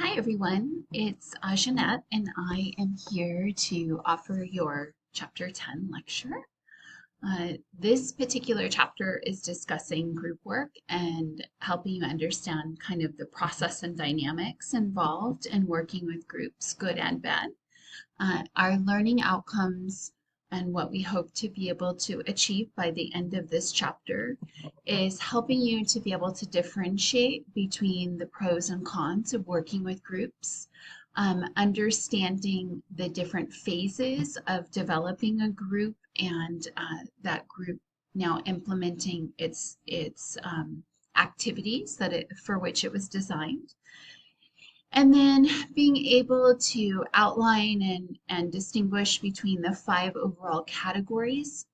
Hi everyone, it's Jeanette and I am here to offer your Chapter 10 lecture. This particular chapter is discussing group work and helping you understand kind of the process and dynamics involved in working with groups, good and bad. Our learning outcomes and what we hope to be able to achieve by the end of this chapter is helping you to be able to differentiate between the pros and cons of working with groups, understanding the different phases of developing a group and that group now implementing its activities for which it was designed. And then being able to outline and distinguish between the 5 overall categories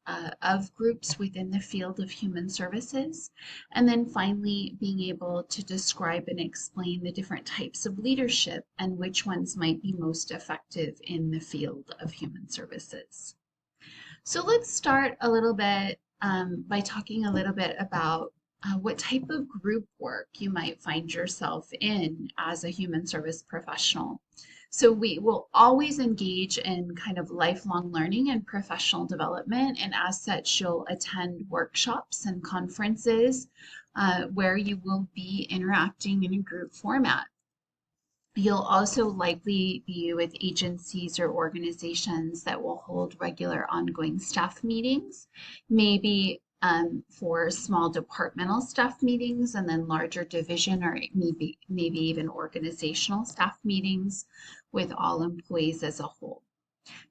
of groups within the field of human services. And then finally, being able to describe and explain the different types of leadership and which ones might be most effective in the field of human services. So let's start a little bit by talking a little bit about what type of group work you might find yourself in as a human service professional. So we will always engage in kind of lifelong learning and professional development, and as such, you'll attend workshops and conferences where you will be interacting in a group format. You'll also likely be with agencies or organizations that will hold regular ongoing staff meetings, maybe for small departmental staff meetings and then larger division or maybe even organizational staff meetings with all employees as a whole.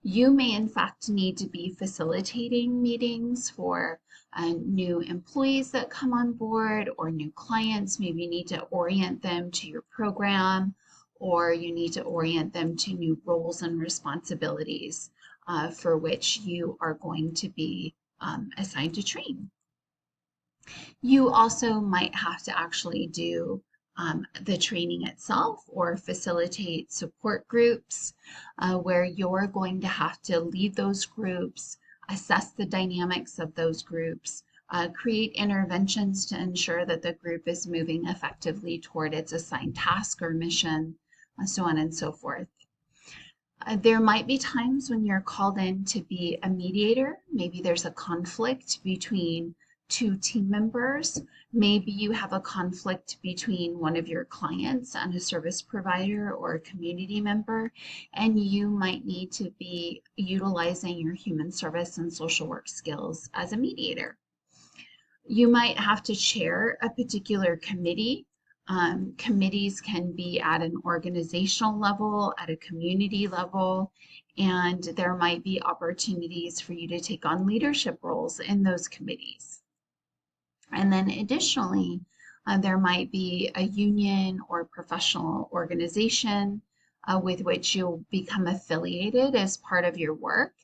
You may in fact need to be facilitating meetings for new employees that come on board or new clients. Maybe you need to orient them to your program, or you need to orient them to new roles and responsibilities for which you are going to be assigned to train. You also might have to actually do the training itself or facilitate support groups where you're going to have to lead those groups, assess the dynamics of those groups, create interventions to ensure that the group is moving effectively toward its assigned task or mission, so on and so forth. There might be times when you're called in to be a mediator. Maybe there's a conflict between 2 team members. Maybe you have a conflict between one of your clients and a service provider or a community member, and you might need to be utilizing your human service and social work skills as a mediator. You might have to chair a particular committee. Committees can be at an organizational level, at a community level, and there might be opportunities for you to take on leadership roles in those committees. And then additionally, there might be a union or professional organization with which you'll become affiliated as part of your work,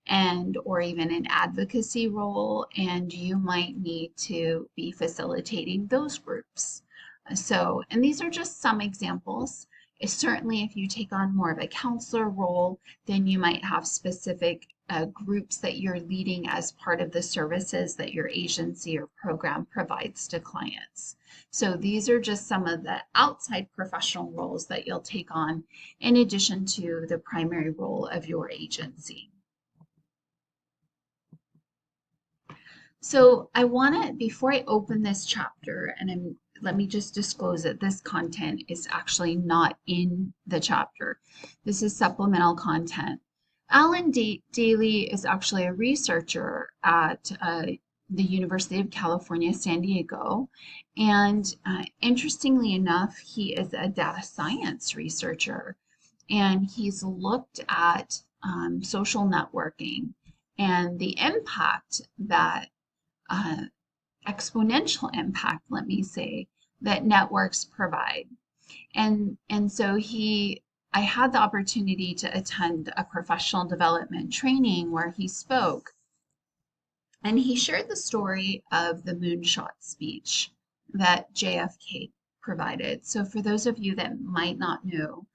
and or even an advocacy role, and you might need to be facilitating those groups. And these are just some examples. Certainly, if you take on more of a counselor role, then you might have specific groups that you're leading as part of the services that your agency or program provides to clients. So these are just some of the outside professional roles that you'll take on in addition to the primary role of your agency. So I want to, before I open this chapter, and let me just disclose that this content is actually not in the chapter. This is supplemental content. Alan Daly is actually a researcher at the University of California, San Diego. And interestingly enough, he is a data science researcher. And he's looked at social networking and the impact that exponential impact, let me say, that networks provide. And so I had the opportunity to attend a professional development training where he spoke, and he shared the story of the moonshot speech that JFK provided. So for those of you that might not know,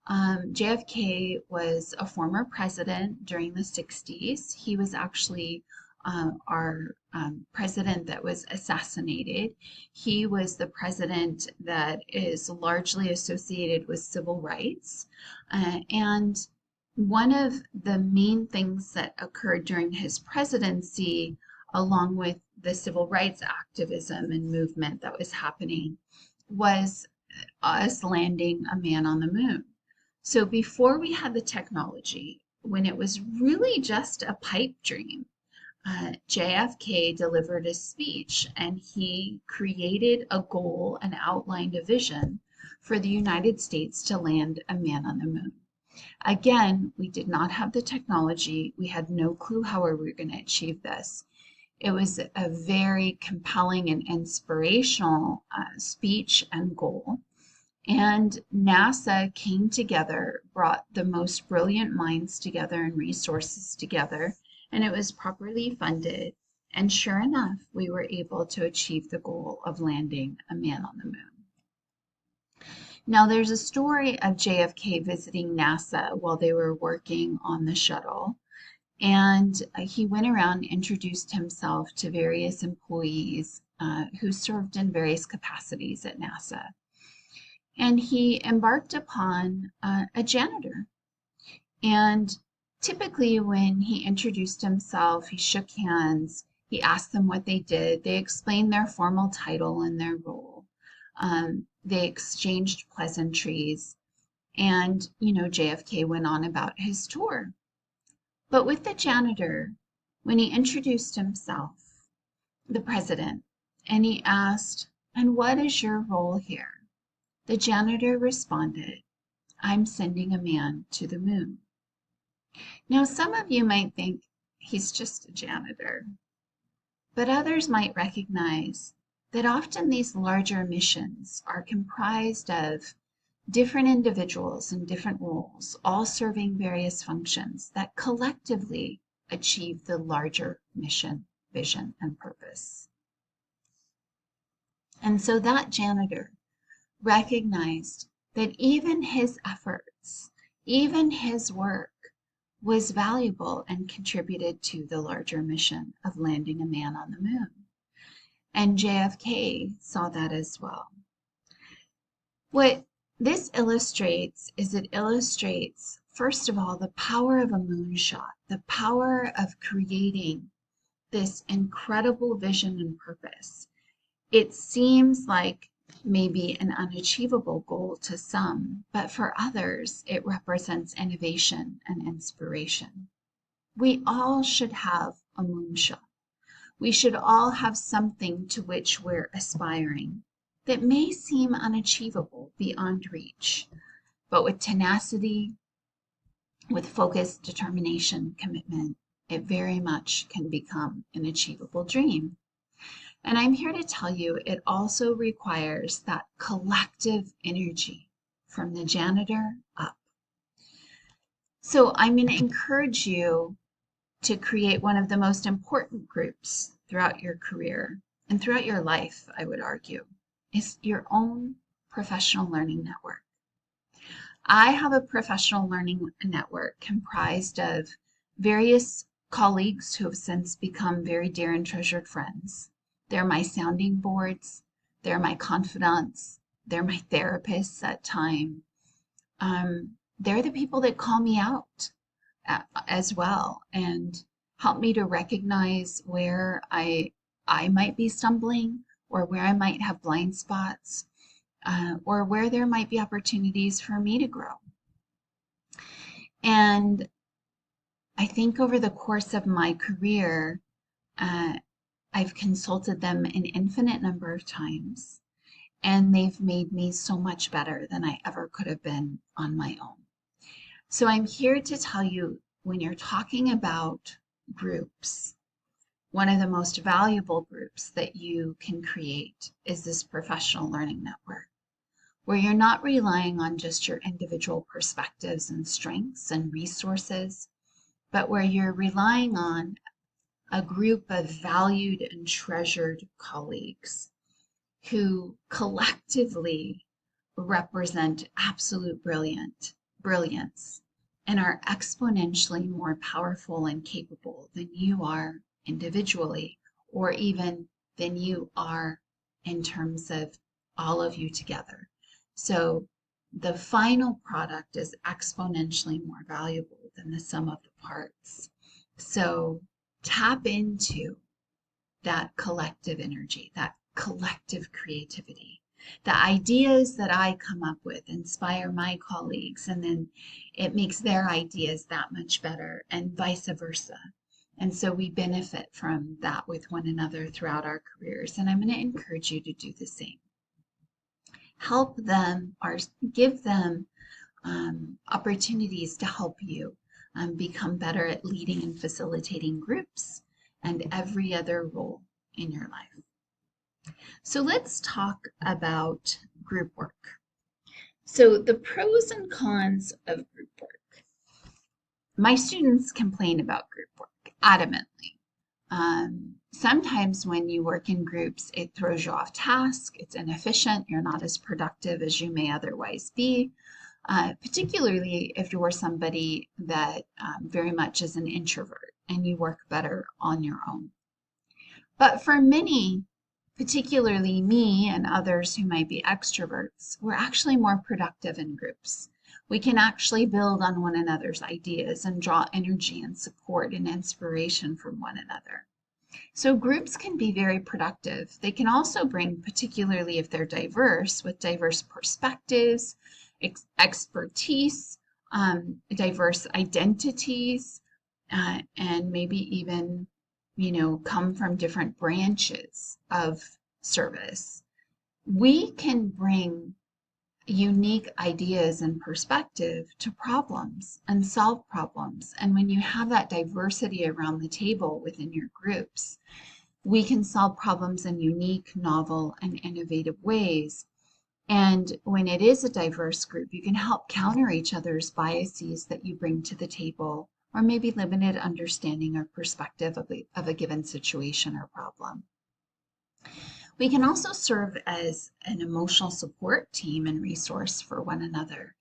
JFK was a former president during the 60s. He was actually our president that was assassinated. He was the president that is largely associated with civil rights. And one of the main things that occurred during his presidency, along with the civil rights activism and movement that was happening, was us landing a man on the moon. So before we had the technology, when it was really just a pipe dream, JFK delivered a speech and he created a goal and outlined a vision for the United States to land a man on the moon. Again, we did not have the technology. We had no clue how we were going to achieve this. It was a very compelling and inspirational speech and goal. And NASA came together, brought the most brilliant minds together and resources together, and it was properly funded. And sure enough, we were able to achieve the goal of landing a man on the moon. Now, there's a story of JFK visiting NASA while they were working on the shuttle. And he went around and introduced himself to various employees who served in various capacities at NASA. And he embarked upon a janitor. And typically when he introduced himself, he shook hands, he asked them what they did, they explained their formal title and their role. They exchanged pleasantries, and JFK went on about his tour. But with the janitor, when he introduced himself, the president, and he asked, "And what is your role here?" The janitor responded, "I'm sending a man to the moon." Now, some of you might think he's just a janitor, but others might recognize that often these larger missions are comprised of different individuals in different roles, all serving various functions that collectively achieve the larger mission, vision, and purpose. And so that janitor recognized that even his efforts, even his work was valuable and contributed to the larger mission of landing a man on the moon. And JFK saw that as well. What this illustrates is it illustrates, first of all, the power of a moonshot, the power of creating this incredible vision and purpose. It seems like maybe an unachievable goal to some, but for others, it represents innovation and inspiration. We all should have a moonshot. We should all have something to which we're aspiring that may seem unachievable, beyond reach, but with tenacity, with focus, determination, commitment, it very much can become an achievable dream. And I'm here to tell you it also requires that collective energy from the janitor up. So I'm going to encourage you to create one of the most important groups throughout your career and throughout your life, I would argue, is your own professional learning network. I have a professional learning network comprised of various colleagues who have since become very dear and treasured friends. They're my sounding boards, they're my confidants, they're my therapists at times. They're the people that call me out as well and help me to recognize where I might be stumbling, or where I might have blind spots, or where there might be opportunities for me to grow. And I think over the course of my career, I've consulted them an infinite number of times, and they've made me so much better than I ever could have been on my own. So I'm here to tell you, when you're talking about groups, one of the most valuable groups that you can create is this professional learning network, where you're not relying on just your individual perspectives and strengths and resources, but where you're relying on a group of valued and treasured colleagues who collectively represent absolute brilliance and are exponentially more powerful and capable than you are individually or even than you are in terms of all of you together. So the final product is exponentially more valuable than the sum of the parts. So tap into that collective energy, that collective creativity. The ideas that I come up with inspire my colleagues, and then it makes their ideas that much better, and vice versa. And so we benefit from that with one another throughout our careers. And I'm going to encourage you to do the same. Help them or give them opportunities to help you become better at leading and facilitating groups and every other role in your life. So let's talk about group work. So the pros and cons of group work. My students complain about group work adamantly. Sometimes when you work in groups, it throws you off task, it's inefficient, you're not as productive as you may otherwise be, particularly if you're somebody that very much is an introvert and you work better on your own. But for many, particularly me and others who might be extroverts, we're actually more productive in groups. We can actually build on one another's ideas and draw energy and support and inspiration from one another. So groups can be very productive. They can also bring, particularly if they're diverse, with diverse perspectives, expertise, diverse identities, and maybe even come from different branches of service. We can bring unique ideas and perspective to problems and solve problems. And when you have that diversity around the table within your groups, we can solve problems in unique, novel, and innovative ways. And when it is a diverse group, you can help counter each other's biases that you bring to the table, or maybe limited understanding or perspective of a given situation or problem. We can also serve as an emotional support team and resource for one another,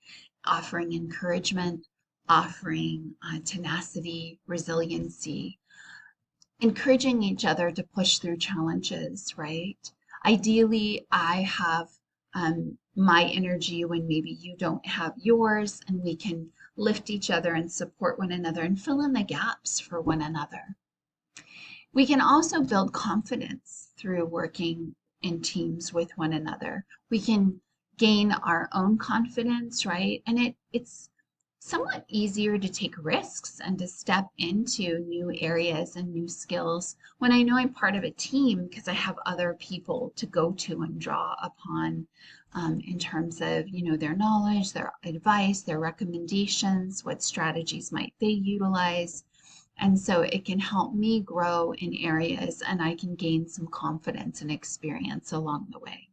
offering encouragement, offering tenacity, resiliency, encouraging each other to push through challenges, right? Ideally, I have my energy when maybe you don't have yours, and we can lift each other and support one another and fill in the gaps for one another. We can also build confidence through working in teams with one another. We can gain our own confidence, right? And it's somewhat easier to take risks and to step into new areas and new skills when I know I'm part of a team, because I have other people to go to and draw upon in terms of their knowledge, their advice, their recommendations, what strategies might they utilize. And so it can help me grow in areas, and I can gain some confidence and experience along the way.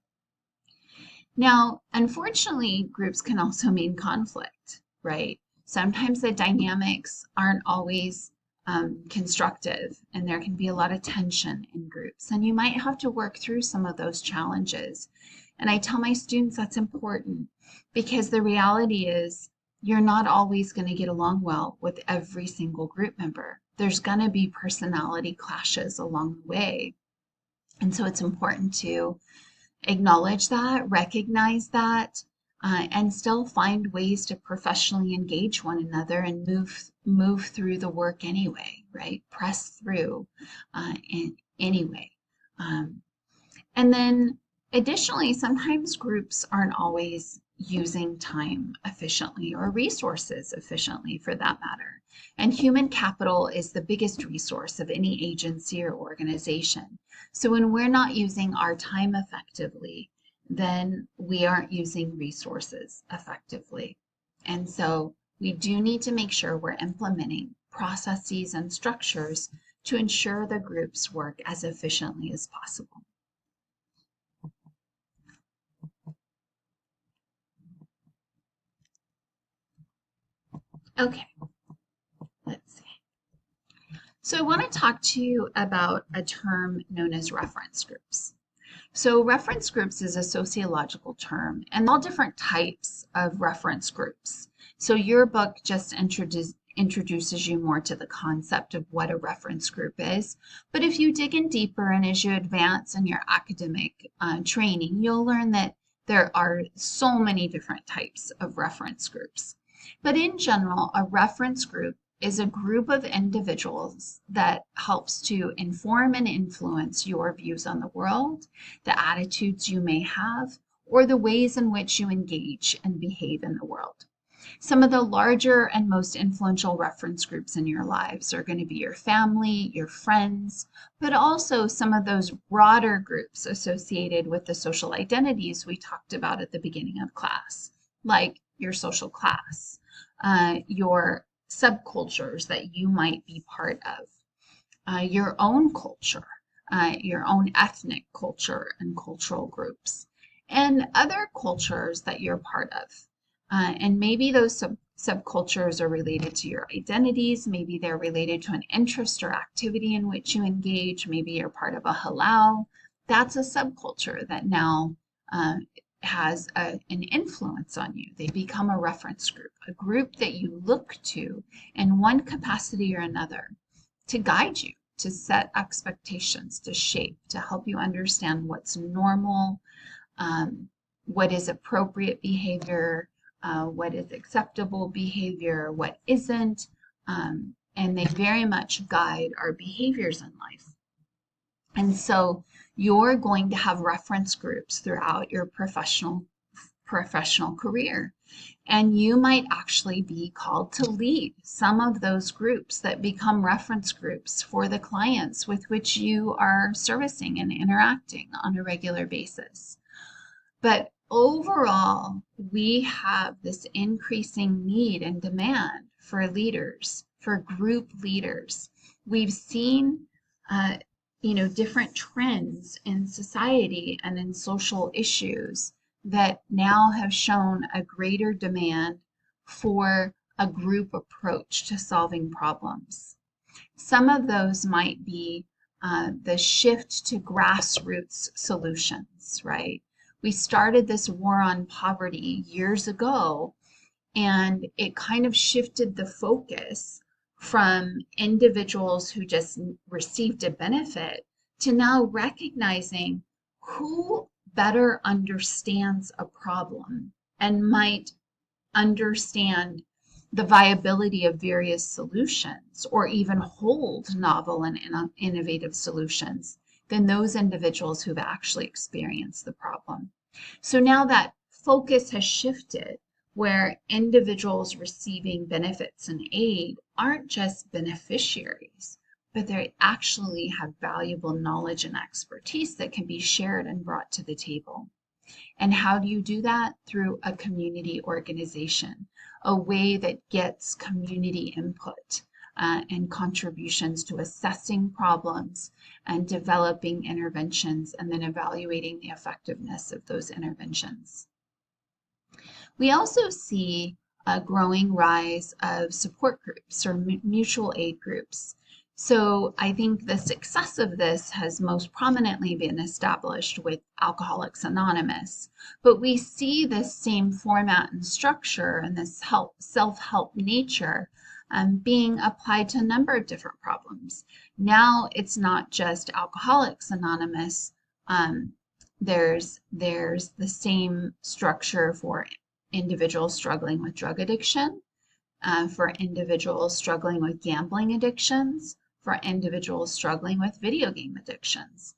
Now, unfortunately, groups can also mean conflict, right? Sometimes the dynamics aren't always constructive, and there can be a lot of tension in groups, and you might have to work through some of those challenges. And I tell my students that's important, because the reality is you're not always going to get along well with every single group member. There's going to be personality clashes along the way. And so it's important to acknowledge that, recognize that, and still find ways to professionally engage one another and move through the work anyway, right? Press through in anyway. And then additionally, sometimes groups aren't always using time efficiently, or resources efficiently for that matter. And human capital is the biggest resource of any agency or organization. So when we're not using our time effectively, then we aren't using resources effectively. And so we do need to make sure we're implementing processes and structures to ensure the groups work as efficiently as possible. Okay, let's see. So I want to talk to you about a term known as reference groups. So reference groups is a sociological term, and all different types of reference groups. So your book just introduces you more to the concept of what a reference group is. But if you dig in deeper and as you advance in your academic training, you'll learn that there are so many different types of reference groups. But in general, a reference group is a group of individuals that helps to inform and influence your views on the world, the attitudes you may have, or the ways in which you engage and behave in the world. Some of the larger and most influential reference groups in your lives are going to be your family, your friends, but also some of those broader groups associated with the social identities we talked about at the beginning of class, like your social class, your subcultures that you might be part of, your own culture, your own ethnic culture and cultural groups, and other cultures that you're part of. And maybe those subcultures are related to your identities. Maybe they're related to an interest or activity in which you engage. Maybe you're part of a halal. That's a subculture that now has an influence on you. They become a reference group, a group that you look to in one capacity or another to guide you, to set expectations, to shape, to help you understand what's normal, what is appropriate behavior, what is acceptable behavior, what isn't, and they very much guide our behaviors in life. And so you're going to have reference groups throughout your professional career. And you might actually be called to lead some of those groups that become reference groups for the clients with which you are servicing and interacting on a regular basis. But overall, we have this increasing need and demand for leaders, for group leaders. We've seen different trends in society and in social issues that now have shown a greater demand for a group approach to solving problems. Some of those might be the shift to grassroots solutions, right? We started this war on poverty years ago, and it kind of shifted the focus from individuals who just received a benefit to now recognizing who better understands a problem and might understand the viability of various solutions or even hold novel and innovative solutions than those individuals who've actually experienced the problem. So now that focus has shifted, where individuals receiving benefits and aid aren't just beneficiaries, but they actually have valuable knowledge and expertise that can be shared and brought to the table. And how do you do that? Through a community organization, a way that gets community input and contributions to assessing problems and developing interventions and then evaluating the effectiveness of those interventions. We also see a growing rise of support groups or mutual aid groups. So I think the success of this has most prominently been established with Alcoholics Anonymous, but we see this same format and structure and this self-help nature being applied to a number of different problems. Now it's not just Alcoholics Anonymous. There's the same structure for individuals struggling with drug addiction, for individuals struggling with gambling addictions, for individuals struggling with video game addictions.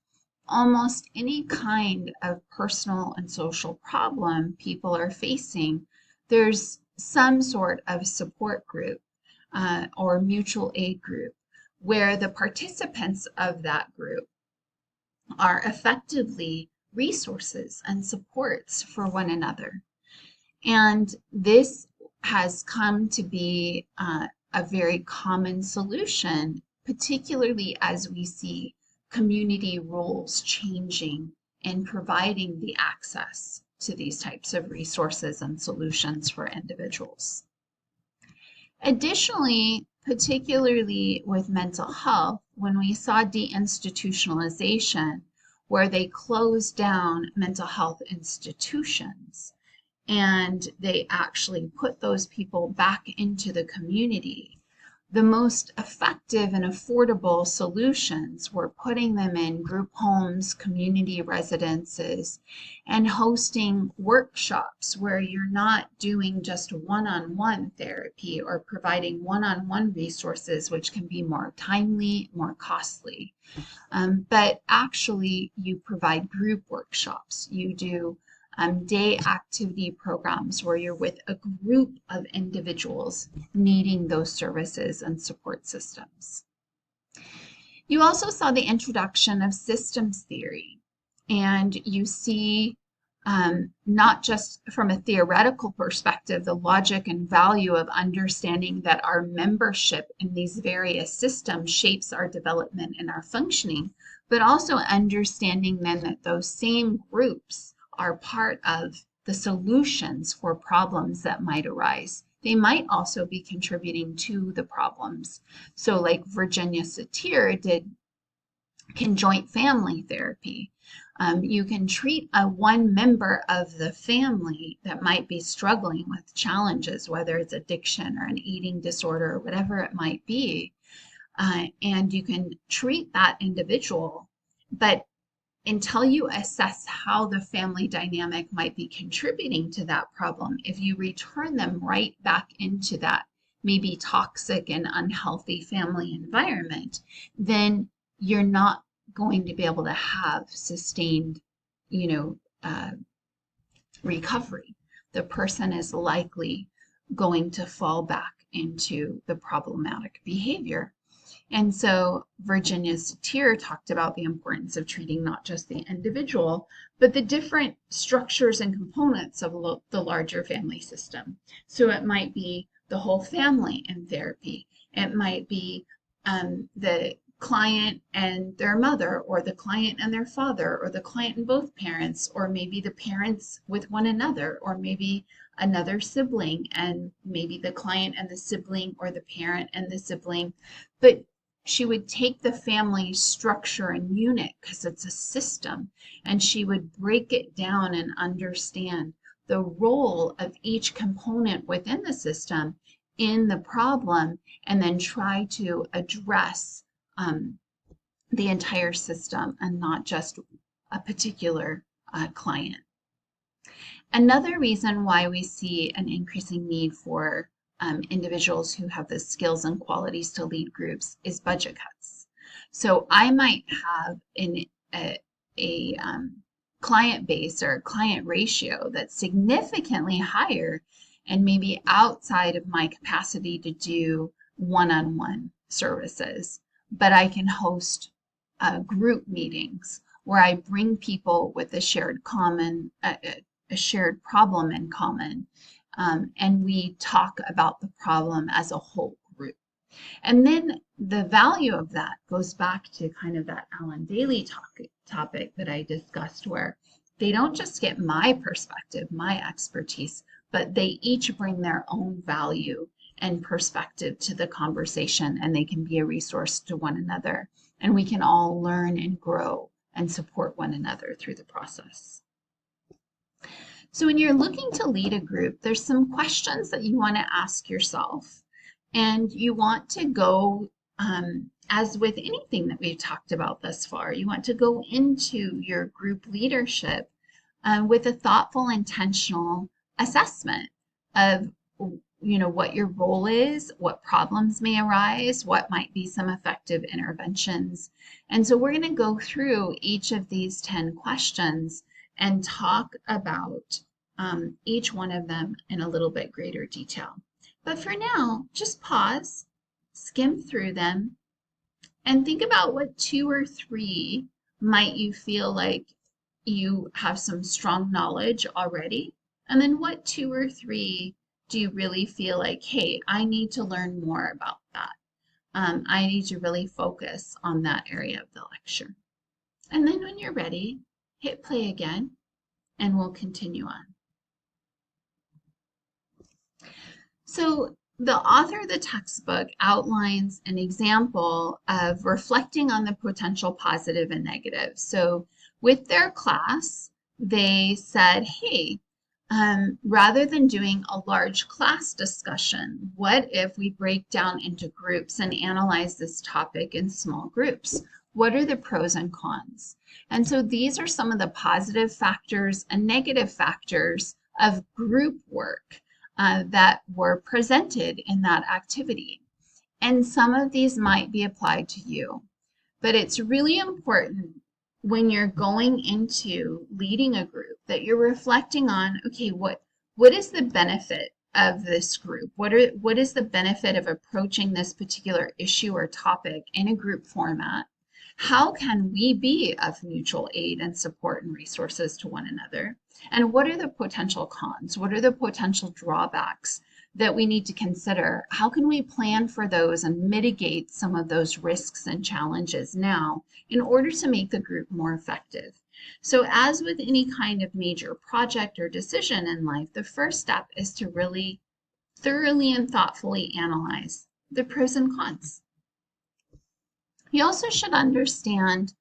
Almost any kind of personal and social problem people are facing, there's some sort of support group or mutual aid group where the participants of that group are effectively resources and supports for one another. And this has come to be a very common solution, particularly as we see community roles changing and providing the access to these types of resources and solutions for individuals. Additionally, particularly with mental health, when we saw deinstitutionalization, where they closed down mental health institutions, and they actually put those people back into the community the most effective and affordable solutions were putting them in group homes, community residences, and hosting workshops where you're not doing just one-on-one therapy or providing one-on-one resources, which can be more timely, more costly. But actually you provide group workshops. You do day activity programs where you're with a group of individuals needing those services and support systems. You also saw the introduction of systems theory, and you see not just from a theoretical perspective, the logic and value of understanding that our membership in these various systems shapes our development and our functioning, but also understanding then that those same groups are part of the solutions for problems that might arise. They might also be contributing to the problems. So like Virginia Satir did conjoint family therapy. You can treat one member of the family that might be struggling with challenges, whether it's addiction or an eating disorder or whatever it might be, and you can treat that individual, but until you assess how the family dynamic might be contributing to that problem, if you return them right back into that maybe toxic and unhealthy family environment, then you're not going to be able to have sustained, recovery. The person is likely going to fall back into the problematic behavior. And so Virginia Satir talked about the importance of treating not just the individual, but the different structures and components of the larger family system. So it might be the whole family in therapy. It might be the client and their mother, or the client and their father, or the client and both parents, or maybe the parents with one another, or maybe another sibling, and maybe the client and the sibling, or the parent and the sibling. But she would take the family structure and unit, because it's a system, and she would break it down and understand the role of each component within the system in the problem, and then try to address the entire system and not just a particular client. Another reason why we see an increasing need for individuals who have the skills and qualities to lead groups is budget cuts. So I might have a client base or a client ratio that's significantly higher and maybe outside of my capacity to do one-on-one services, but I can host group meetings where I bring people with a shared problem in common, and we talk about the problem as a whole group. And then the value of that goes back to kind of that Alan Daly topic that I discussed, where they don't just get my perspective, my expertise, but they each bring their own value and perspective to the conversation, and they can be a resource to one another, and we can all learn and grow and support one another through the process. So when you're looking to lead a group, there's some questions that you want to ask yourself, and you want to go, as with anything that we've talked about thus far, you want to go into your group leadership with a thoughtful, intentional assessment of what your role is, what problems may arise, what might be some effective interventions. And so we're going to go through each of these 10 questions and talk about each one of them in a little bit greater detail. But for now, just pause, skim through them, and think about what 2 or 3 might you feel like you have some strong knowledge already, and then what 2 or 3 do you really feel like, hey, I need to learn more about that. I need to really focus on that area of the lecture. And then when you're ready, hit play again, and we'll continue on. So the author of the textbook outlines an example of reflecting on the potential positive and negative. So with their class, they said, hey, Rather than doing a large class discussion, what if we break down into groups and analyze this topic in small groups? What are the pros and cons? And so these are some of the positive factors and negative factors of group work that were presented in that activity. And some of these might be applied to you. But it's really important when you're going into leading a group that you're reflecting on, okay, what is the benefit of this group? What is the benefit of approaching this particular issue or topic in a group format? How can we be of mutual aid and support and resources to one another? And what are the potential cons? What are the potential drawbacks that we need to consider? How can we plan for those and mitigate some of those risks and challenges now in order to make the group more effective? So as with any kind of major project or decision in life, the first step is to really thoroughly and thoughtfully analyze the pros and cons. You also should understand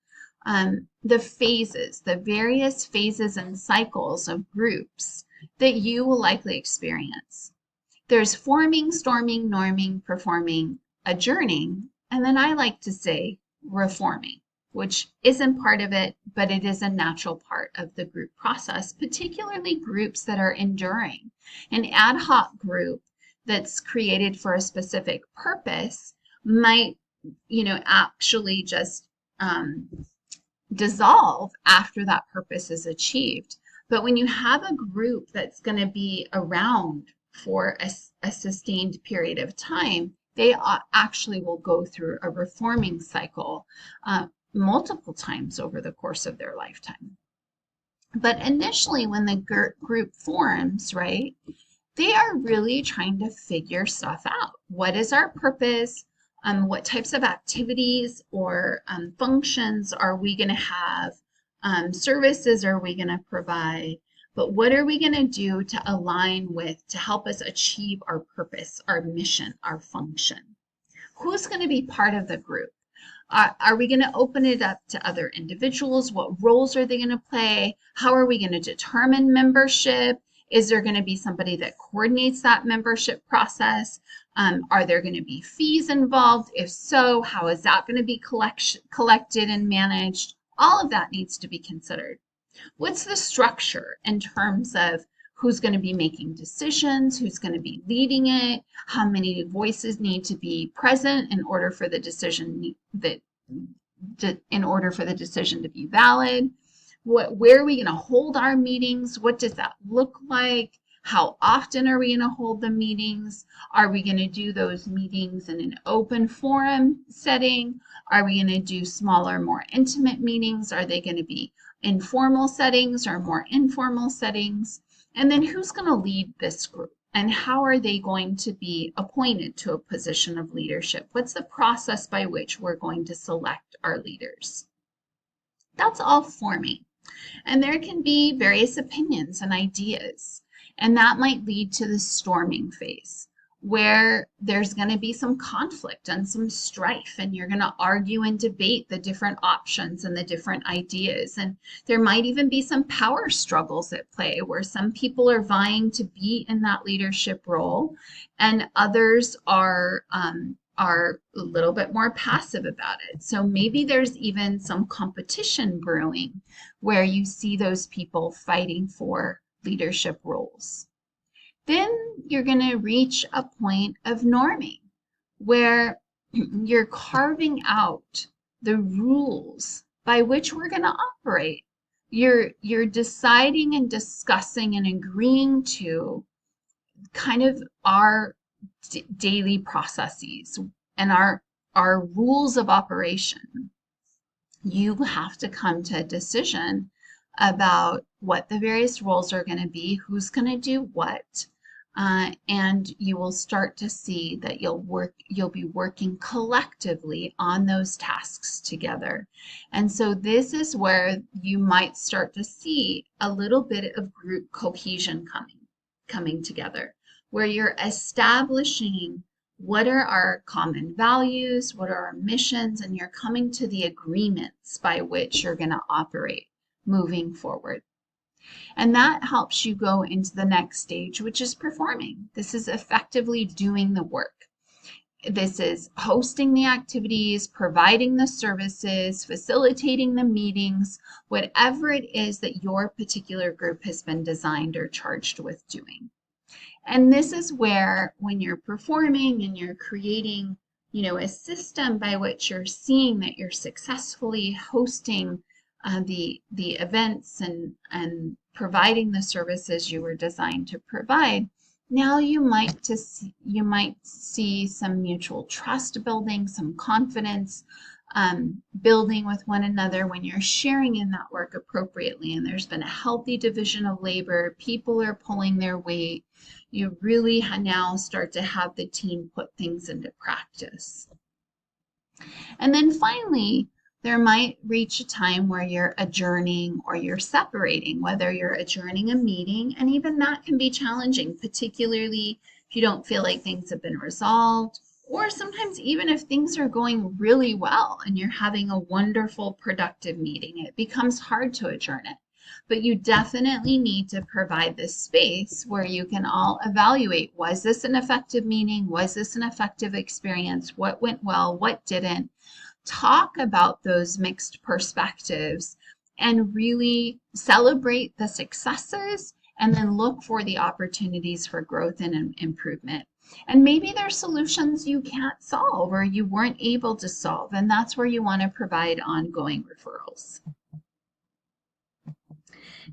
the phases, the various phases and cycles of groups that you will likely experience. There's forming, storming, norming, performing, adjourning, and then I like to say reforming, which isn't part of it, but it is a natural part of the group process, particularly groups that are enduring. An ad hoc group that's created for a specific purpose might, actually just dissolve after that purpose is achieved. But when you have a group that's going to be around for a sustained period of time, they actually will go through a reforming cycle multiple times over the course of their lifetime. But initially, when the group forms, right, they are really trying to figure stuff out. What is our purpose? What types of activities or functions are we going to have? Services are we going to provide? But what are we going to do to align with, to help us achieve our purpose, our mission, our function? Who's going to be part of the group? Are we going to open it up to other individuals? What roles are they going to play? How are we going to determine membership? Is there going to be somebody that coordinates that membership process? Are there going to be fees involved? If so, how is that going to be collected and managed? All of that needs to be considered. What's the structure in terms of who's going to be making decisions, who's going to be leading it, how many voices need to be present in order for the decision to be valid? Where are we going to hold our meetings? What does that look like? How often are we going to hold the meetings? Are we going to do those meetings in an open forum setting? Are we going to do smaller, more intimate meetings? Are they going to be informal settings or more informal settings? And then who's going to lead this group? And how are they going to be appointed to a position of leadership? What's the process by which we're going to select our leaders? That's all forming. And there can be various opinions and ideas. And that might lead to the storming phase, where there's going to be some conflict and some strife, and you're going to argue and debate the different options and the different ideas. And there might even be some power struggles at play, where some people are vying to be in that leadership role, and others are a little bit more passive about it. So maybe there's even some competition brewing, where you see those people fighting for leadership roles. Then you're going to reach a point of norming, where you're carving out the rules by which we're going to operate. You're deciding and discussing and agreeing to kind of our daily processes and our rules of operation. You have to come to a decision about what the various roles are going to be, who's going to do what, and you will start to see that you'll be working collectively on those tasks together. And so this is where you might start to see a little bit of group cohesion coming together, where you're establishing what are our common values, what are our missions, and you're coming to the agreements by which you're going to operate moving forward. And that helps you go into the next stage, which is performing. This is effectively doing the work. This is hosting the activities, providing the services, facilitating the meetings, whatever it is that your particular group has been designed or charged with doing. And this is where, when you're performing and you're creating, a system by which you're seeing that you're successfully hosting the events and providing the services you were designed to provide, now you might see some mutual trust building, some confidence building with one another when you're sharing in that work appropriately, and there's been a healthy division of labor, people are pulling their weight. You really now start to have the team put things into practice. And then finally, there might reach a time where you're adjourning or you're separating, whether you're adjourning a meeting, and even that can be challenging, particularly if you don't feel like things have been resolved, or sometimes even if things are going really well and you're having a wonderful, productive meeting, it becomes hard to adjourn it. But you definitely need to provide this space where you can all evaluate, was this an effective meeting? Was this an effective experience? What went well? What didn't? Talk about those mixed perspectives and really celebrate the successes and then look for the opportunities for growth and improvement. And maybe there's solutions you can't solve or you weren't able to solve, and that's where you want to provide ongoing referrals.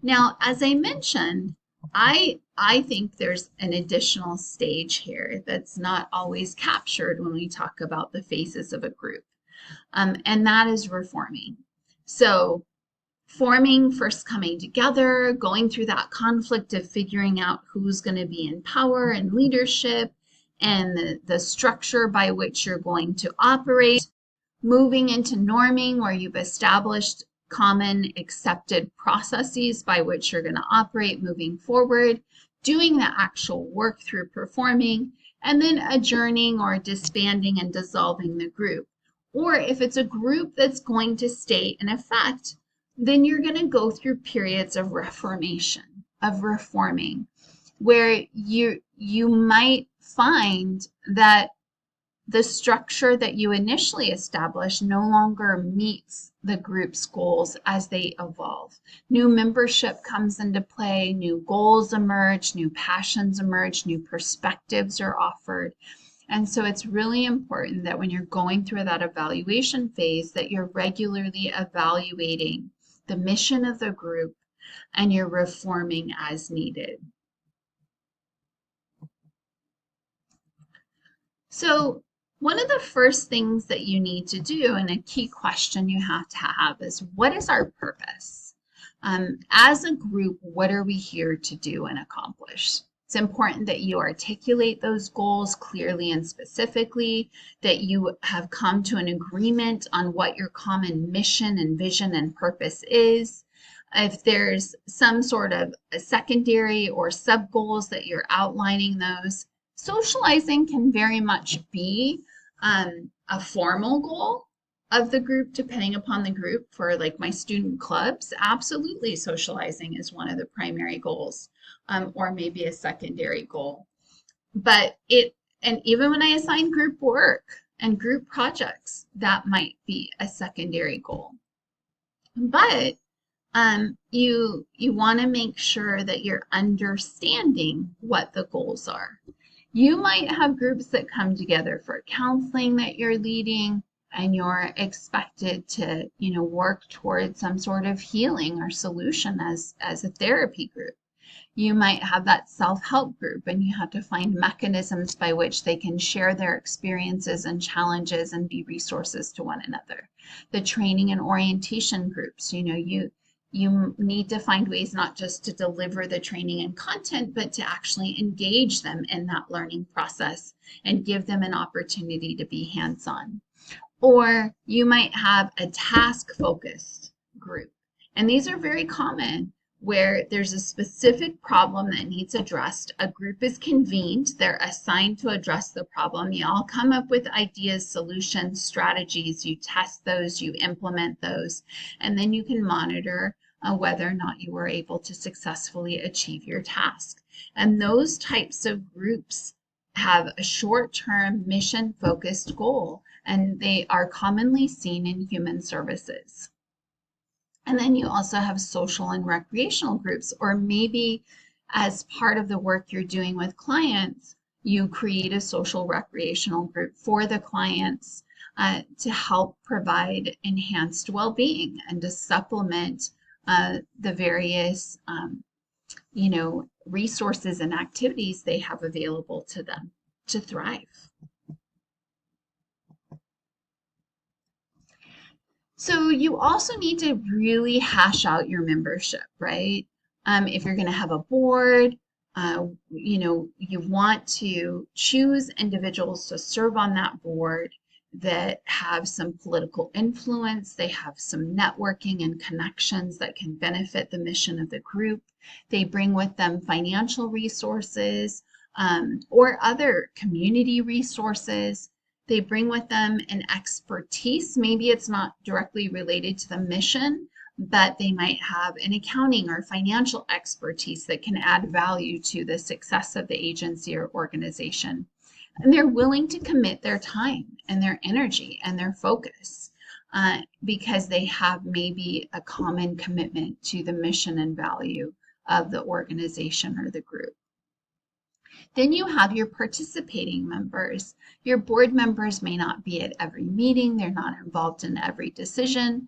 Now, as I mentioned, I think there's an additional stage here that's not always captured when we talk about the phases of a group. And that is reforming. So forming, first coming together, going through that conflict of figuring out who's going to be in power and leadership and the structure by which you're going to operate, moving into norming where you've established common accepted processes by which you're going to operate moving forward, doing the actual work through performing, and then adjourning or disbanding and dissolving the group. Or if it's a group that's going to stay in effect, then you're going to go through periods of reformation, of reforming, where you might find that the structure that you initially established no longer meets the group's goals as they evolve. New membership comes into play, new goals emerge, new passions emerge, new perspectives are offered. And so it's really important that when you're going through that evaluation phase, that you're regularly evaluating the mission of the group and you're reforming as needed. So one of the first things that you need to do, and a key question you have to have, is what is our purpose? As a group, what are we here to do and accomplish? It's important that you articulate those goals clearly and specifically, that you have come to an agreement on what your common mission and vision and purpose is. If there's some sort of a secondary or sub goals that you're outlining those. Socializing can very much be a formal goal of the group, depending upon the group. For like my student clubs, absolutely socializing is one of the primary goals, or maybe a secondary goal. But and even when I assign group work and group projects, that might be a secondary goal. But you want to make sure that you're understanding what the goals are. You might have groups that come together for counseling that you're leading, and you're expected to, work towards some sort of healing or solution as a therapy group. You might have that self-help group, and you have to find mechanisms by which they can share their experiences and challenges and be resources to one another. The training and orientation groups, you need to find ways not just to deliver the training and content, but to actually engage them in that learning process and give them an opportunity to be hands-on. Or you might have a task-focused group. And these are very common, where there's a specific problem that needs addressed. A group is convened, they're assigned to address the problem. You all come up with ideas, solutions, strategies, you test those, you implement those, and then you can monitor whether or not you were able to successfully achieve your task. And those types of groups have a short-term mission-focused goal, and they are commonly seen in human services. And then you also have social and recreational groups, or maybe as part of the work you're doing with clients, you create a social recreational group for the clients to help provide enhanced well-being and to supplement the various resources and activities they have available to them to thrive. So you also need to really hash out your membership, right? If you're going to have a board, you want to choose individuals to serve on that board that have some political influence. They have some networking and connections that can benefit the mission of the group. They bring with them financial resources or other community resources. They bring with them an expertise. Maybe it's not directly related to the mission, but they might have an accounting or financial expertise that can add value to the success of the agency or organization. And they're willing to commit their time and their energy and their focus because they have maybe a common commitment to the mission and value of the organization or the group. Then you have your participating members. Your board members may not be at every meeting, they're not involved in every decision,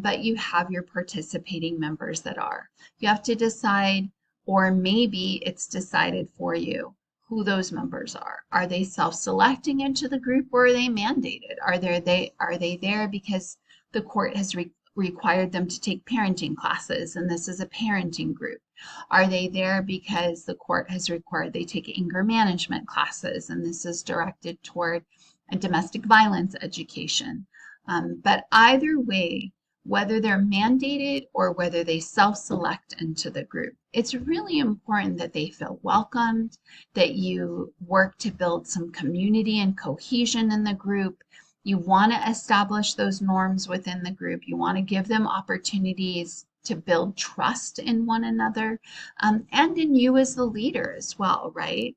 but you have your participating members that are. You have to decide, or maybe it's decided for you, who those members are. Are they self-selecting into the group, or are they mandated? Are they there because the court has required them to take parenting classes and this is a parenting group? Are they there because the court has required they take anger management classes and this is directed toward a domestic violence education? But either way, whether they're mandated or whether they self-select into the group, it's really important that they feel welcomed, that you work to build some community and cohesion in the group. You want to establish those norms within the group. You want to give them opportunities to build trust in one another and in you as the leader as well, right?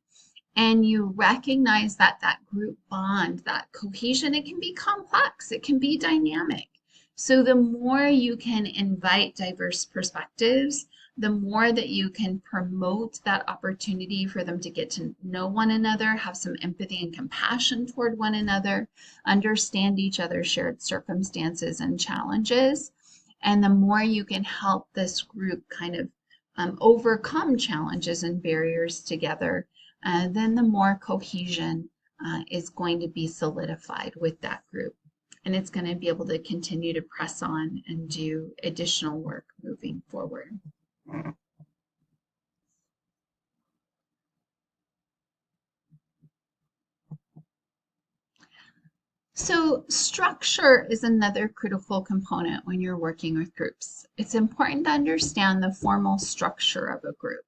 And you recognize that that group bond, that cohesion, it can be complex, it can be dynamic. So the more you can invite diverse perspectives, the more that you can promote that opportunity for them to get to know one another, have some empathy and compassion toward one another, understand each other's shared circumstances and challenges. And the more you can help this group kind of overcome challenges and barriers together, then the more cohesion is going to be solidified with that group. And it's going to be able to continue to press on and do additional work moving forward. So structure is another critical component when you're working with groups. It's important to understand the formal structure of a group.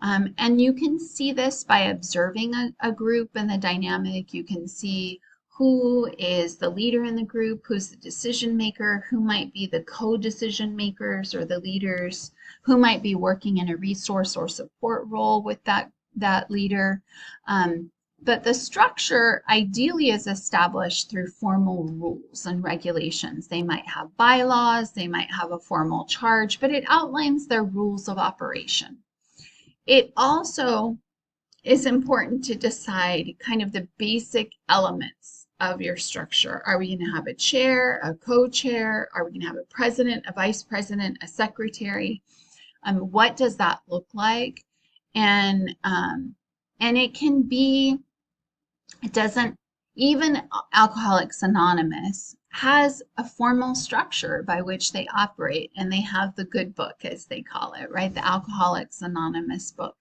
And you can see this by observing a group and the dynamic. You can see who is the leader in the group, who's the decision maker, who might be the co-decision makers or the leaders, who might be working in a resource or support role with that leader. But the structure ideally is established through formal rules and regulations. They might have bylaws, they might have a formal charge, but it outlines their rules of operation. It also is important to decide kind of the basic elements of your structure. Are we going to have a chair, a co-chair? Are we going to have a president, a vice president, a secretary? What does that look like? And it can be, it doesn't, even Alcoholics Anonymous has a formal structure by which they operate, and they have the good book, as they call it, right? The Alcoholics Anonymous book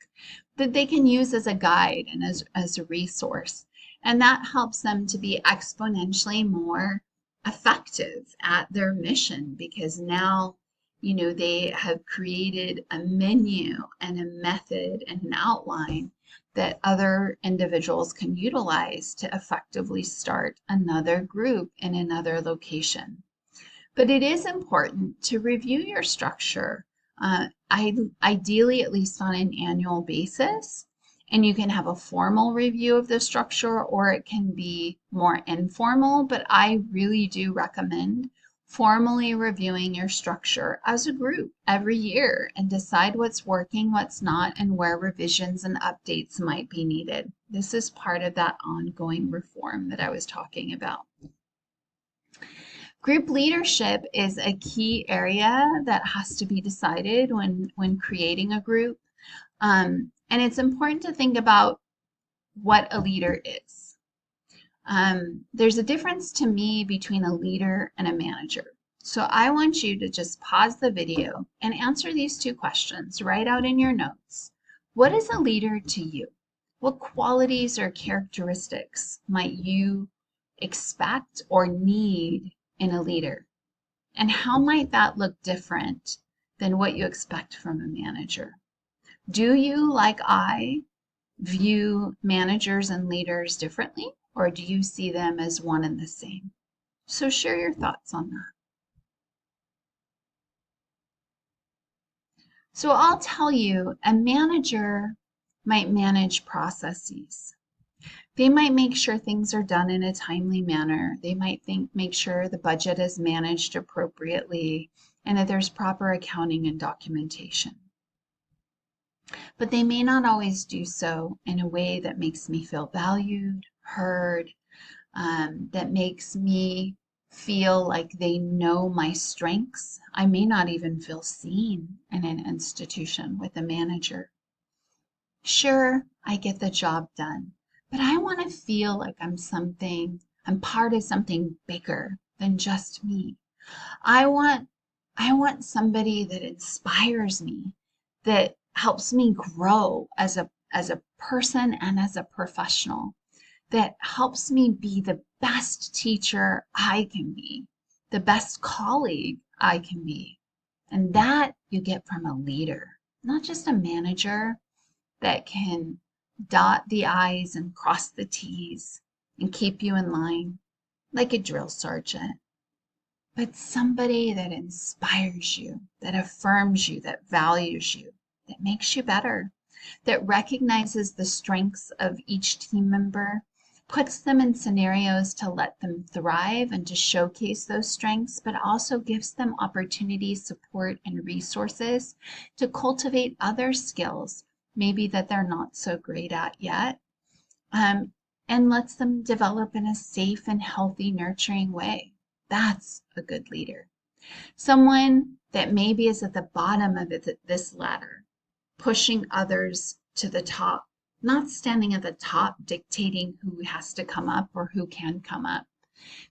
that they can use as a guide and as a resource. And that helps them to be exponentially more effective at their mission, because now, they have created a menu and a method and an outline that other individuals can utilize to effectively start another group in another location. But it is important to review your structure, ideally at least on an annual basis. And you can have a formal review of the structure, or it can be more informal, but I really do recommend formally reviewing your structure as a group every year and decide what's working, what's not, and where revisions and updates might be needed. This is part of that ongoing reform that I was talking about. Group leadership is a key area that has to be decided when creating a group. And it's important to think about what a leader is. There's a difference to me between a leader and a manager. So I want you to just pause the video and answer these two questions. Write out in your notes. What is a leader to you? What qualities or characteristics might you expect or need in a leader? And how might that look different than what you expect from a manager? Do you, like I, view managers and leaders differently, or do you see them as one and the same? So share your thoughts on that. So I'll tell you, a manager might manage processes. They might make sure things are done in a timely manner. They might make sure the budget is managed appropriately and that there's proper accounting and documentation. But they may not always do so in a way that makes me feel valued, heard, that makes me feel like they know my strengths. I may not even feel seen in an institution with a manager. Sure, I get the job done, but I want to feel like I'm part of something bigger than just me. I want somebody that inspires me, that helps me grow as a person and as a professional, that helps me be the best teacher I can be, the best colleague I can be. And that you get from a leader, not just a manager that can dot the I's and cross the T's and keep you in line like a drill sergeant, but somebody that inspires you, that affirms you, that values you, that makes you better, that recognizes the strengths of each team member, puts them in scenarios to let them thrive and to showcase those strengths, but also gives them opportunities, support, and resources to cultivate other skills, maybe that they're not so great at yet, and lets them develop in a safe and healthy, nurturing way. That's a good leader. Someone that maybe is at the bottom of this ladder, pushing others to the top, not standing at the top dictating who has to come up or who can come up,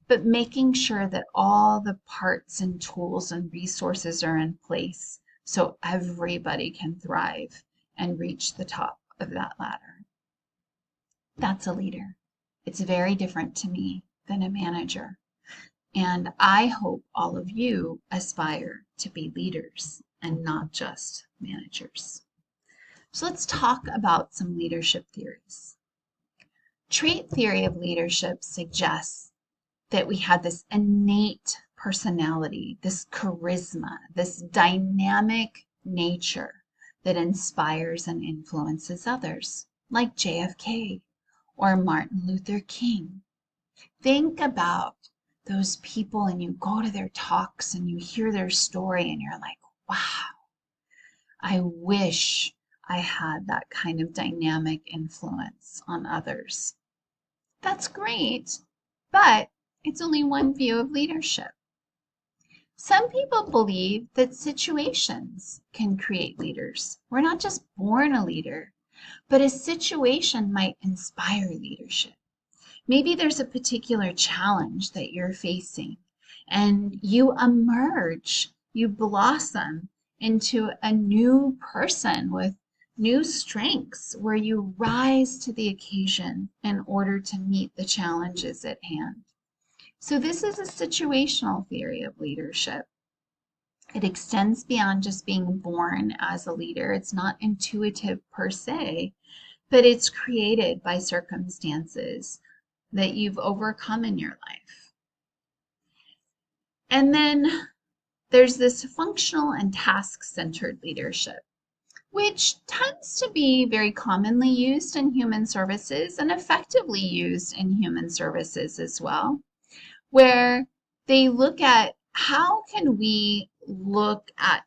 but making sure that all the parts and tools and resources are in place so everybody can thrive and reach the top of that ladder. That's a leader. It's very different to me than a manager. And I hope all of you aspire to be leaders and not just managers. So let's talk about some leadership theories. Trait theory of leadership suggests that we have this innate personality, this charisma, this dynamic nature that inspires and influences others, like JFK or Martin Luther King. Think about those people and you go to their talks and you hear their story and you're like, wow, I wish I had that kind of dynamic influence on others. That's great, but it's only one view of leadership. Some people believe that situations can create leaders. We're not just born a leader, but a situation might inspire leadership. Maybe there's a particular challenge that you're facing and you emerge, you blossom into a new person with new strengths where you rise to the occasion in order to meet the challenges at hand. So this is a situational theory of leadership. It extends beyond just being born as a leader. It's not intuitive per se, but it's created by circumstances that you've overcome in your life. And then there's this functional and task-centered leadership, which tends to be very commonly used in human services and effectively used in human services as well, where they look at how can we look at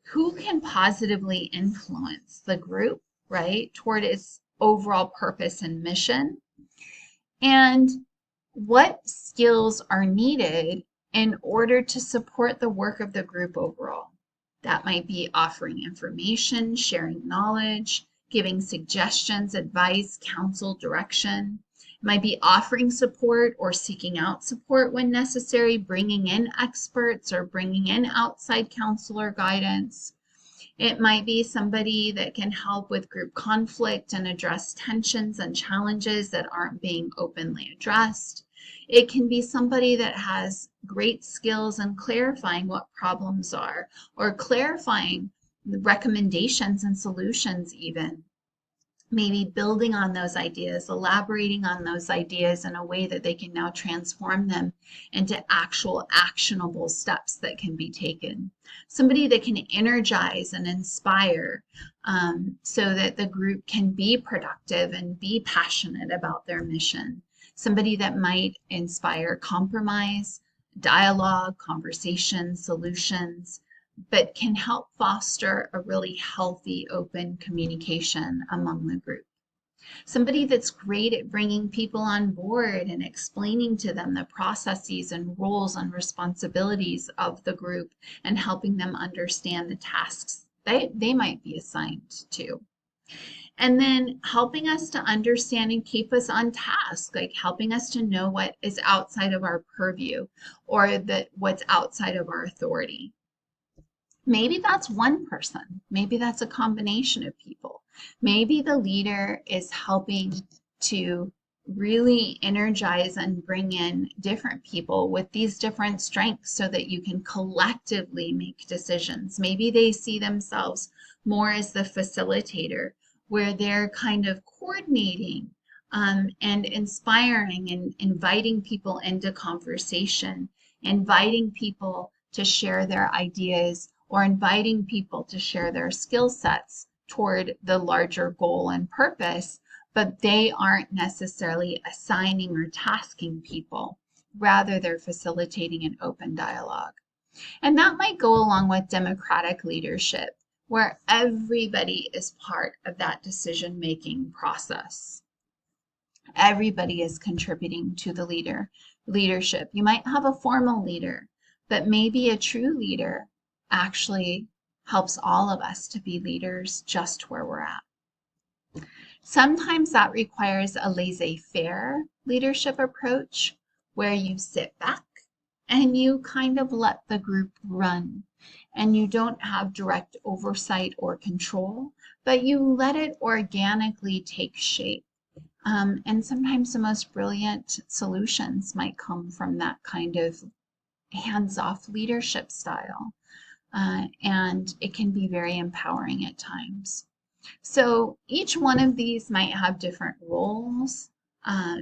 who can positively influence the group, right, toward its overall purpose and mission, and what skills are needed in order to support the work of the group overall. That might be offering information, sharing knowledge, giving suggestions, advice, counsel, direction. It might be offering support or seeking out support when necessary, bringing in experts or bringing in outside counsel or guidance. It might be somebody that can help with group conflict and address tensions and challenges that aren't being openly addressed. It can be somebody that has great skills in clarifying what problems are, or clarifying the recommendations and solutions even. Maybe building on those ideas, elaborating on those ideas in a way that they can now transform them into actual actionable steps that can be taken. Somebody that can energize and inspire so that the group can be productive and be passionate about their mission. Somebody that might inspire compromise, dialogue, conversation, solutions, but can help foster a really healthy, open communication among the group. Somebody that's great at bringing people on board and explaining to them the processes and roles and responsibilities of the group and helping them understand the tasks they might be assigned to. And then helping us to understand and keep us on task, like helping us to know what is outside of our purview or what's outside of our authority. Maybe that's one person. Maybe that's a combination of people. Maybe the leader is helping to really energize and bring in different people with these different strengths so that you can collectively make decisions. Maybe they see themselves more as the facilitator, where they're kind of coordinating and inspiring and inviting people into conversation, inviting people to share their ideas, or inviting people to share their skill sets toward the larger goal and purpose, but they aren't necessarily assigning or tasking people. Rather, they're facilitating an open dialogue. And that might go along with democratic leadership, where everybody is part of that decision-making process. Everybody is contributing to the leadership. You might have a formal leader, but maybe a true leader actually helps all of us to be leaders just where we're at. Sometimes that requires a laissez-faire leadership approach where you sit back and you kind of let the group run and you don't have direct oversight or control, but you let it organically take shape. And sometimes the most brilliant solutions might come from that kind of hands-off leadership style. And it can be very empowering at times. So each one of these might have different roles.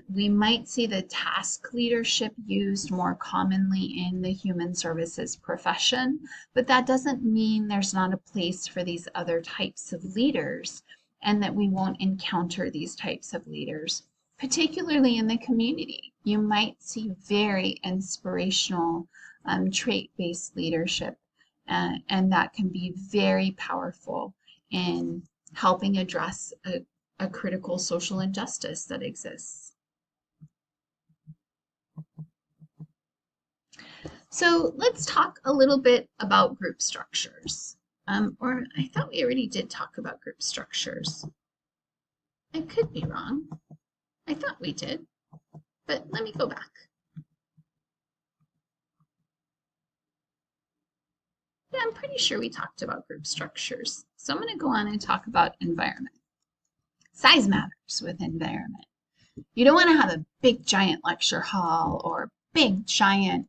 We might see the task leadership used more commonly in the human services profession, but that doesn't mean there's not a place for these other types of leaders and that we won't encounter these types of leaders, particularly in the community. You might see very inspirational trait-based leadership. And that can be very powerful in helping address a critical social injustice that exists. So let's talk a little bit about group structures. Or I thought we already did talk about group structures. I could be wrong. I thought we did, but let me go back. Yeah, I'm pretty sure we talked about group structures. So I'm going to go on and talk about environment. Size matters with environment. You don't want to have a big giant lecture hall or big giant,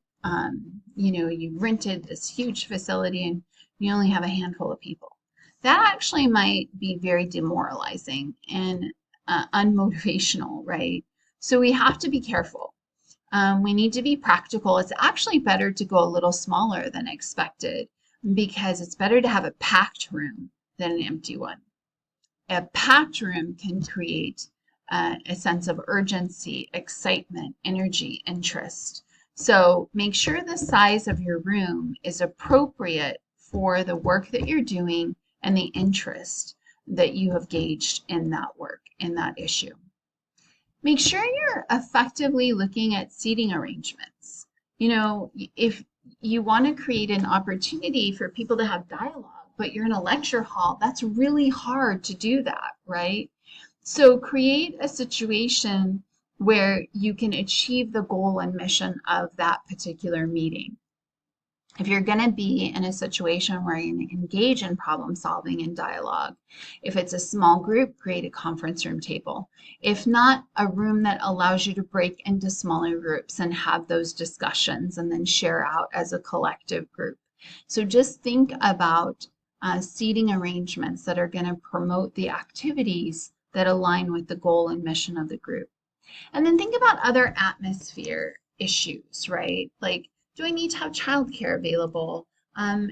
you rented this huge facility and you only have a handful of people. That actually might be very demoralizing and unmotivational, right? So we have to be careful. We need to be practical. It's actually better to go a little smaller than expected because it's better to have a packed room than an empty one. A packed room can create a sense of urgency, excitement, energy, interest. So make sure the size of your room is appropriate for the work that you're doing and the interest that you have gauged in that work, in that issue. Make sure you're effectively looking at seating arrangements. You know, if you want to create an opportunity for people to have dialogue, but you're in a lecture hall, that's really hard to do that, right? So create a situation where you can achieve the goal and mission of that particular meeting. If you're going to be in a situation where you engage in problem solving and dialogue, if it's a small group, create a conference room table. If not, a room that allows you to break into smaller groups and have those discussions and then share out as a collective group. So just think about seating arrangements that are going to promote the activities that align with the goal and mission of the group. And then think about other atmosphere issues, right? Like, do I need to have childcare available?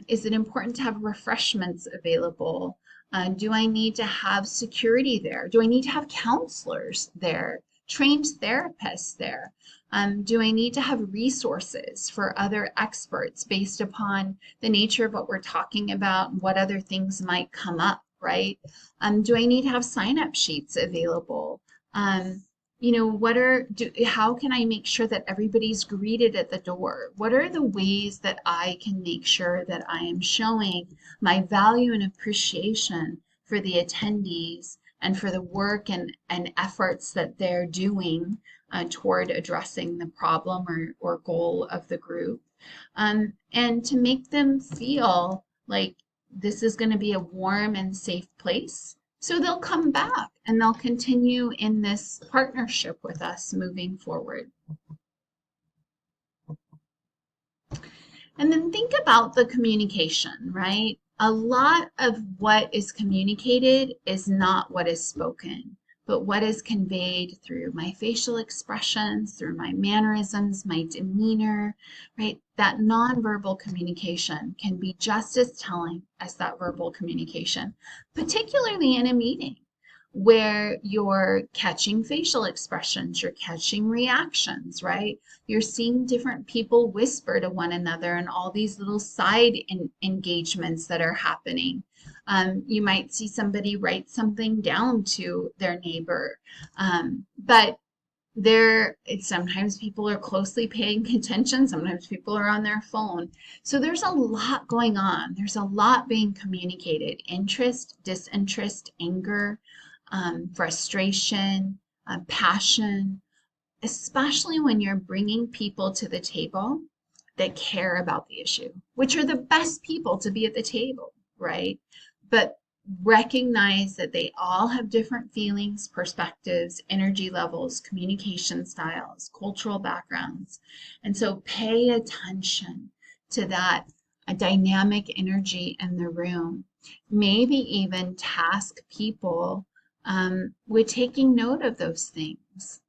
Is it important to have refreshments available? Do I need to have security there? Do I need to have counselors there? Trained therapists there? Do I need to have resources for other experts based upon the nature of what we're talking about and what other things might come up, right? Do I need to have sign-up sheets available? You know, how can I make sure that everybody's greeted at the door? What are the ways that I can make sure that I am showing my value and appreciation for the attendees and for the work and efforts that they're doing toward addressing the problem or goal of the group? And to make them feel like this is going to be a warm and safe place. So they'll come back and they'll continue in this partnership with us moving forward. And then think about the communication, right? A lot of what is communicated is not what is spoken, but what is conveyed through my facial expressions, through my mannerisms, my demeanor, right? That nonverbal communication can be just as telling as that verbal communication, particularly in a meeting where you're catching facial expressions, you're catching reactions, right? You're seeing different people whisper to one another and all these little side engagements that are happening. You might see somebody write something down to their neighbor, but sometimes people are closely paying attention, sometimes people are on their phone. So there's a lot going on. There's a lot being communicated: interest, disinterest, anger, frustration, passion, especially when you're bringing people to the table that care about the issue, which are the best people to be at the table, right? But recognize that they all have different feelings, perspectives, energy levels, communication styles, cultural backgrounds. And so pay attention to that dynamic energy in the room. Maybe even task people with taking note of those things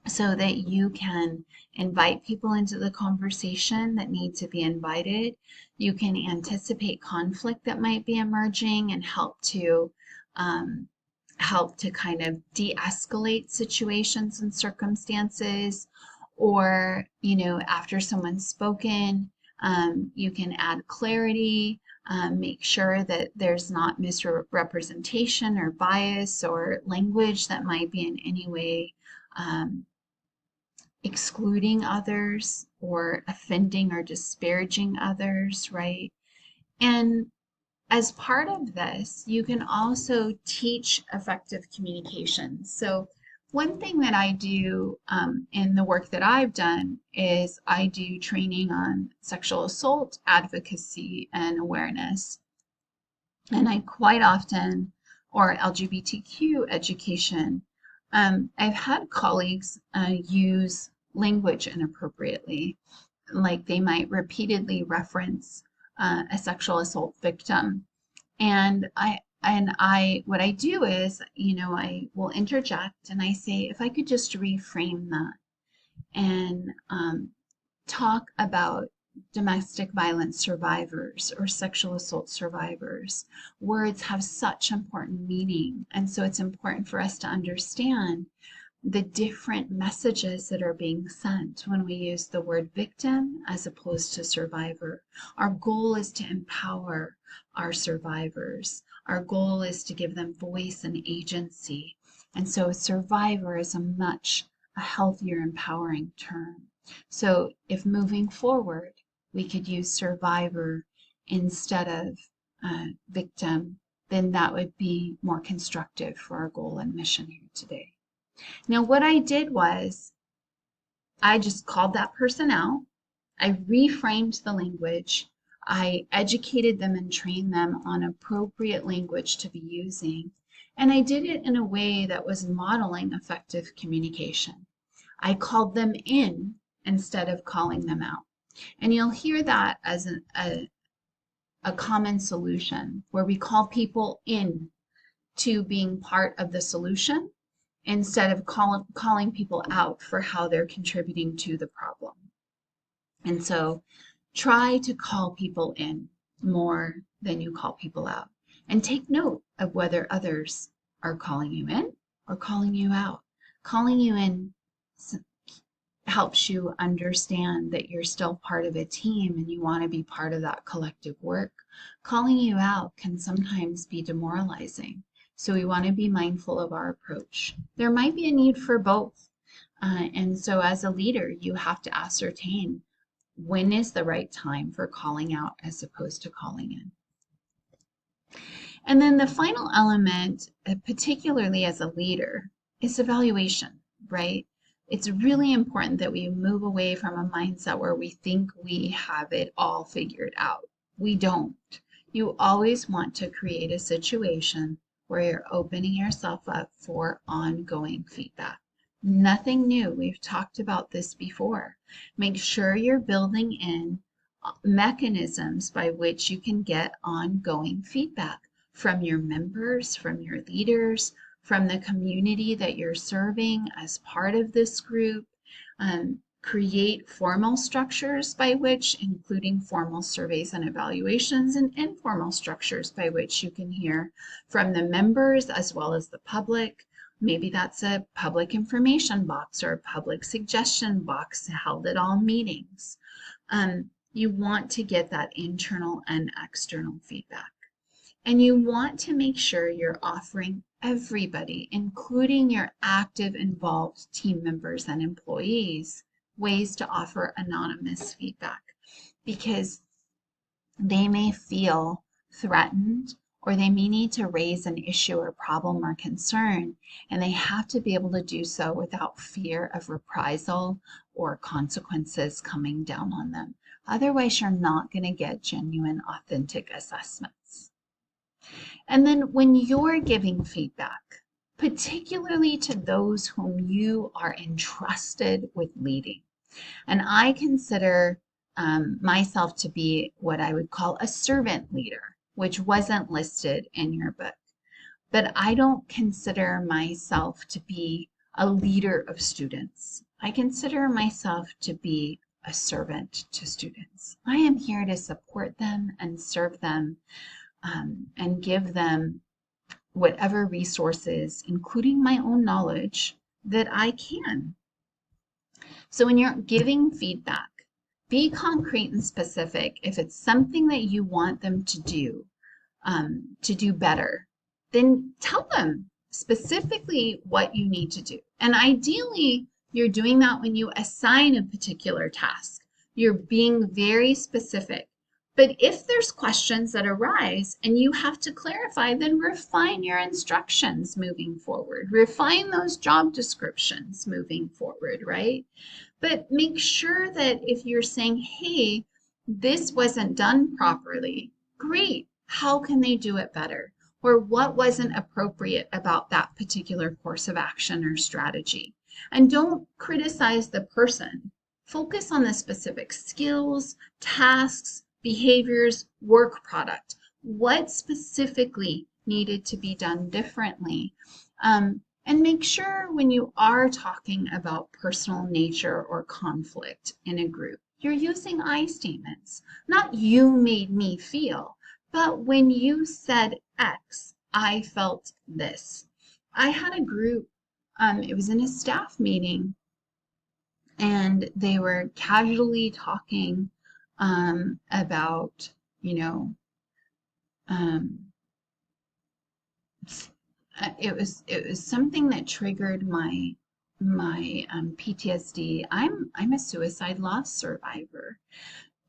so that you can invite people into the conversation that need to be invited. You can anticipate conflict that might be emerging and help to kind of de-escalate situations and circumstances. Or, you know, after someone's spoken, you can add clarity. Make sure that there's not misrepresentation or bias or language that might be in any way excluding others or offending or disparaging others, right? And as part of this, you can also teach effective communication. So one thing that I do in the work that I've done is I do training on sexual assault advocacy and awareness. And I quite often, or LGBTQ education, I've had colleagues use language inappropriately, like they might repeatedly reference a sexual assault victim. And what I do is, you know, I will interject and I say, if I could just reframe that, and talk about domestic violence survivors or sexual assault survivors. Words have such important meaning, and so it's important for us to understand the different messages that are being sent when we use the word victim as opposed to survivor. Our goal is to empower our survivors. Our goal is to give them voice and agency. And so survivor is a healthier, empowering term. So if moving forward, we could use survivor instead of victim, then that would be more constructive for our goal and mission here today. Now, what I did was I just called that person out. I reframed the language. I educated them and trained them on appropriate language to be using. And I did it in a way that was modeling effective communication. I called them in instead of calling them out. And you'll hear that as a common solution where we call people in to being part of the solution instead of calling people out for how they're contributing to the problem. And so try to call people in more than you call people out. And take note of whether others are calling you in or calling you out. Calling you in helps you understand that you're still part of a team and you want to be part of that collective work. Calling you out can sometimes be demoralizing. So we want to be mindful of our approach. There might be a need for both. And so as a leader, you have to ascertain when is the right time for calling out as opposed to calling in. And then the final element, particularly as a leader, is evaluation, right? It's really important that we move away from a mindset where we think we have it all figured out. We don't. You always want to create a situation where you're opening yourself up for ongoing feedback. Nothing new. We've talked about this before. Make sure you're building in mechanisms by which you can get ongoing feedback from your members, from your leaders, from the community that you're serving as part of this group. Create formal structures by which, including formal surveys and evaluations, and informal structures by which you can hear from the members as well as the public. Maybe that's a public information box or a public suggestion box held at all meetings. You want to get that internal and external feedback. And you want to make sure you're offering everybody, including your active, involved team members and employees, ways to offer anonymous feedback because they may feel threatened or they may need to raise an issue or problem or concern, and they have to be able to do so without fear of reprisal or consequences coming down on them. Otherwise, you're not going to get genuine, authentic assessments. And then when you're giving feedback, particularly to those whom you are entrusted with leading, and I consider myself to be what I would call a servant leader, which wasn't listed in your book. But I don't consider myself to be a leader of students. I consider myself to be a servant to students. I am here to support them and serve them and give them whatever resources, including my own knowledge, that I can. So when you're giving feedback, be concrete and specific. If it's something that you want them to do better, then tell them specifically what you need to do. And ideally, you're doing that when you assign a particular task. You're being very specific. But if there's questions that arise and you have to clarify, then refine your instructions moving forward. Refine those job descriptions moving forward, right? But make sure that if you're saying, hey, this wasn't done properly, great. How can they do it better? Or what wasn't appropriate about that particular course of action or strategy? And don't criticize the person. Focus on the specific skills, tasks, behaviors, work product. What specifically needed to be done differently? And And make sure when you are talking about personal nature or conflict in a group, you're using I statements. Not you made me feel, but when you said X, I felt this. I had a group, it was in a staff meeting, and they were casually talking about, you know, um, it was something that triggered my PTSD. I'm a suicide loss survivor.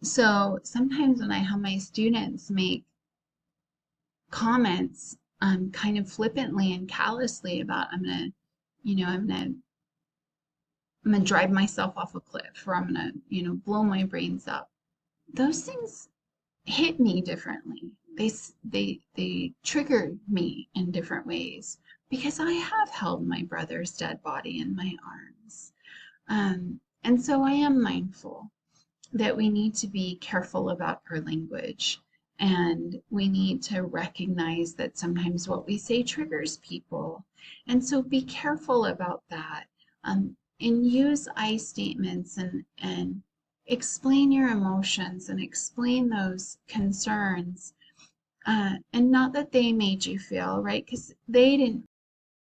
So sometimes when I have my students make comments kind of flippantly and callously about I'm gonna drive myself off a cliff, or I'm gonna, blow my brains up. Those things hit me differently. They triggered me in different ways because I have held my brother's dead body in my arms. And so I am mindful that we need to be careful about our language, and we need to recognize that sometimes what we say triggers people. And so be careful about that. And use I statements, and explain your emotions and explain those concerns. And not that they made you feel, right? Because they didn't